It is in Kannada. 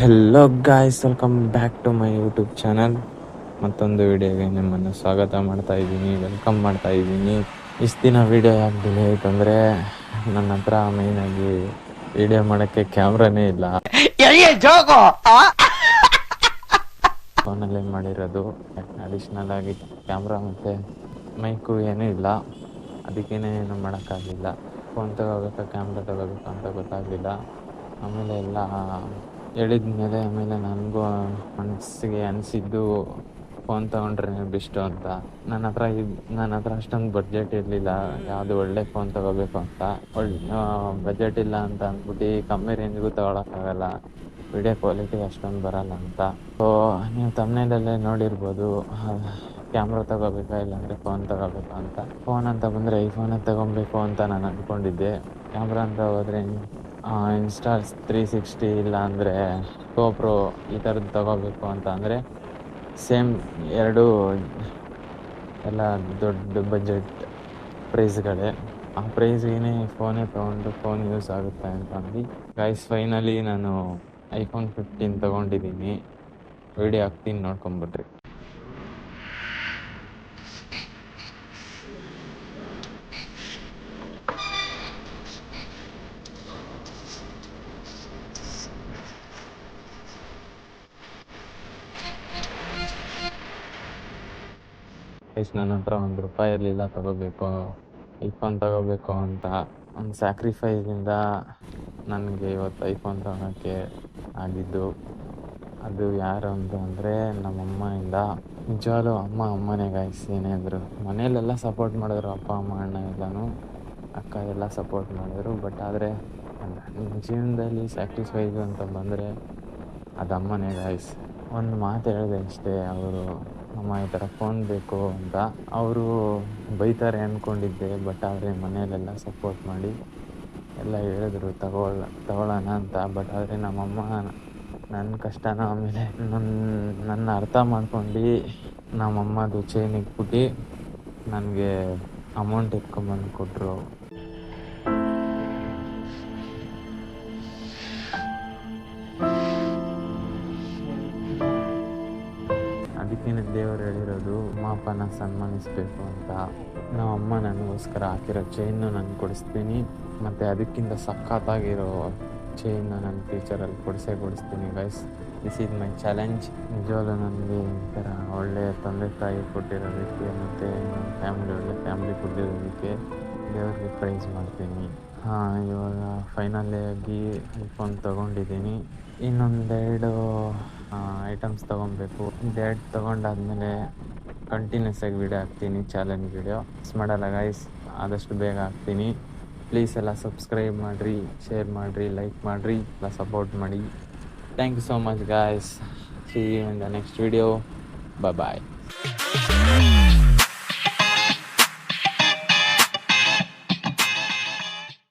Hello guys, welcome back to my YouTube channel. ಮತ್ತೊಂದು ವಿಡಿಯೋಗೆ ನಿಮ್ಮನ್ನು ಸ್ವಾಗತ ಮಾಡ್ತಾ ಇದ್ದೀನಿ, ವೆಲ್ಕಮ್ ಮಾಡ್ತಾ ಇದ್ದೀನಿ. ಇಷ್ಟು ದಿನ ವಿಡಿಯೋ ಯಾಕೆ ಡಿಲೇ ಆಯ್ತು ಅಂದರೆ ನನ್ನ ಹತ್ರ ಮೇಯ್ನಾಗಿ ವಿಡಿಯೋ ಮಾಡೋಕ್ಕೆ ಕ್ಯಾಮ್ರಾನೇ ಇಲ್ಲ. ಫೋನಲ್ಲೇ ಮಾಡಿರೋದು. ಅಡಿಷ್ನಲ್ ಆಗಿ ಕ್ಯಾಮ್ರಾ ಮತ್ತು ಮೈಕು ಏನೂ ಇಲ್ಲ, ಅದಕ್ಕೇನೆ ಏನು ಮಾಡೋಕ್ಕಾಗಲಿಲ್ಲ. ಫೋನ್ ತಗೋಬೇಕಾ ಕ್ಯಾಮ್ರಾ ತಗೋಬೇಕಾ ಅಂತ ಗೊತ್ತಾಗಲಿಲ್ಲ. ಆಮೇಲೆ ಎಲ್ಲ ಹೇಳಿದ್ಮೇಲೆ ಆಮೇಲೆ ನನಗೂ ಮನಸ್ಸಿಗೆ ಅನಿಸಿದ್ದು ಫೋನ್ ತೊಗೊಂಡ್ರೆ ಬೆಸ್ಟು ಅಂತ. ನನ್ನ ಹತ್ರ ಅಷ್ಟೊಂದು ಬಡ್ಜೆಟ್ ಇರಲಿಲ್ಲ ಯಾವುದು ಒಳ್ಳೆ ಫೋನ್ ತೊಗೋಬೇಕು ಅಂತ. ಬಜೆಟ್ ಇಲ್ಲ ಅಂತ ಅಂದ್ಬಿಟ್ಟು ಕಮ್ಮಿ ರೇಂಜ್ಗೂ ತೊಗೊಳಕ್ಕಾಗಲ್ಲ, ವಿಡಿಯೋ ಕ್ವಾಲಿಟಿ ಅಷ್ಟೊಂದು ಬರಲ್ಲ ಅಂತ. ಸೊ ನೀವು ತಮ್ನೇಲಲ್ಲೇ ನೋಡಿರ್ಬೋದು, ಕ್ಯಾಮ್ರಾ ತಗೋಬೇಕಾ ಇಲ್ಲಾಂದರೆ ಫೋನ್ ತಗೋಬೇಕಾ ಅಂತ. ಫೋನ್ ಅಂತ ಬಂದರೆ ಐಫೋನೇ ತಗೊಬೇಕು ಅಂತ ನಾನು ಅಂದ್ಕೊಂಡಿದ್ದೆ. ಕ್ಯಾಮ್ರಾ ಅಂತ ಹೋದರೆ ಇನ್ಸ್ಟಾ 360 ಇಲ್ಲ ಅಂದರೆ GoPro ಈ ಥರದ್ದು ತಗೋಬೇಕು ಅಂತ ಅಂದರೆ ಸೇಮ್ ಎರಡೂ ಎಲ್ಲ ದೊಡ್ಡ ಬಜೆಟ್ ಪ್ರೈಸ್ಗಳೇ. ಆ ಪ್ರೈಸ್ಗೆ ಫೋನೇ ತೊಗೊಂಡು ಫೋನ್ ಯೂಸ್ ಆಗುತ್ತೆ ಅಂತಂದು ಗೈಸ್ ಫೈನಲಿ ನಾನು iPhone 15 ತೊಗೊಂಡಿದ್ದೀನಿ. ವಿಡಿಯೋ ಹಾಕ್ತೀನಿ, ನೋಡ್ಕೊಂಬಿಡ್ರಿ. ನನ್ನ ಹತ್ರ ₹1 ಇರಲಿಲ್ಲ ಐಫೋನ್ ತಗೋಬೇಕು ಅಂತ. ಒಂದು ಸ್ಯಾಕ್ರಿಫೈಸಿಂದ ನನಗೆ ಇವತ್ತು ಐಫೋನ್ ತಗೊಳಕ್ಕೆ ಆಗಿದ್ದು. ಅದು ಯಾರು ಅಂತ ಅಂದರೆ ನಮ್ಮಮ್ಮೆಯಿಂದ. ನಿಜವಾಗ್ಲೂ ಅಮ್ಮನೇ ಗಾಯ್ಸ್. ಏನೇ ಅಂದರು ಮನೇಲೆಲ್ಲ ಸಪೋರ್ಟ್ ಮಾಡಿದ್ರು, ಅಪ್ಪ ಅಮ್ಮ ಅಣ್ಣ ಎಲ್ಲನೂ, ಅಕ್ಕ ಎಲ್ಲ ಸಪೋರ್ಟ್ ಮಾಡಿದ್ರು. ಬಟ್ ಆದರೆ ನನ್ನ ಜೀವನದಲ್ಲಿ ಸ್ಯಾಕ್ರಿಫೈಸು ಅಂತ ಬಂದರೆ ಅದು ಅಮ್ಮನೇ ಗಾಯ್ಸ್. ಒಂದು ಮಾತು ಹೇಳಿದೆ ಅಷ್ಟೇ, ಅವರು ಅಮ್ಮ ಈ ಥರ ಫೋನ್ ಬೇಕು ಅಂತ. ಅವರು ಬೈತಾರೆ ಅಂದ್ಕೊಂಡಿದ್ದೆ, ಬಟ್ ಆದರೆ ಮನೆಯಲ್ಲೆಲ್ಲ ಸಪೋರ್ಟ್ ಮಾಡಿ ಎಲ್ಲ ಹೇಳಿದ್ರು ತಗೊಳ್ಳೋಣ ಅಂತ. ಬಟ್ ಆದರೆ ನಮ್ಮಮ್ಮ ನನ್ನ ಕಷ್ಟನ ಆಮೇಲೆ ನನ್ನ ಅರ್ಥ ಮಾಡ್ಕೊಂಡು ನಮ್ಮಮ್ಮದು ಚೈನ್ ಇಟ್ಬಿಟ್ಟು ನನಗೆ ಅಮೌಂಟ್ ಎತ್ಕೊಂಬಂದು ಕೊಟ್ಟರು. ಅದಕ್ಕೇ ದೇವರು ಹೇಳಿರೋದು ಅಮ್ಮ ಅಪ್ಪನ ಸನ್ಮಾನಿಸಬೇಕು ಅಂತ. ನಮ್ಮಮ್ಮ ನನಗೋಸ್ಕರ ಹಾಕಿರೋ ಚೈನ್ನು ನಾನು ಕೊಡಿಸ್ತೀನಿ, ಮತ್ತು ಅದಕ್ಕಿಂತ ಸಖತ್ತಾಗಿರೋ ಚೈನ್ನ ನನ್ನ ಫ್ಯೂಚರಲ್ಲಿ ಕೊಡಿಸ್ತೀನಿ guys. This is my challenge. ನಿಜವಾಗ್ಲೂ ನನಗೆ ಈ ಥರ ಒಳ್ಳೆಯ ತಂದೆ ತಾಯಿ ಕೊಟ್ಟಿರೋದಕ್ಕೆ ಮತ್ತು ಒಳ್ಳೆ ಫ್ಯಾಮ್ಲಿ ಕೊಟ್ಟಿರೋದಕ್ಕೆ ದೇವ್ರಿಗೆ ಪ್ರೈಸ್ ಮಾಡ್ತೀನಿ. ಇವಾಗ ಫೈನಲಿಯಾಗಿ ಐಫೋನ್ ತೊಗೊಂಡಿದ್ದೀನಿ. ಇನ್ನೊಂದೆರಡು ಐಟಮ್ಸ್ ತೊಗೊಬೇಕು. ಇದೆರಡು ತೊಗೊಂಡಾದ್ಮೇಲೆ ಕಂಟಿನ್ಯೂಸ್ ಆಗಿ ವಿಡಿಯೋ ಹಾಕ್ತೀನಿ, ಚಾಲೆಂಜ್ ವಿಡಿಯೋ. ಮಿಸ್ ಮಾಡಲ್ಲ ಗೈಸ್, ಆದಷ್ಟು ಬೇಗ ಹಾಕ್ತೀನಿ. ಪ್ಲೀಸ್ ಎಲ್ಲ ಸಬ್ಸ್ಕ್ರೈಬ್ ಮಾಡಿರಿ, ಶೇರ್ ಮಾಡಿರಿ, ಲೈಕ್ ಮಾಡಿರಿ, ಎಲ್ಲ ಸಪೋರ್ಟ್ ಮಾಡಿ. Thank you so much guys. See you in the next video. Bye bye.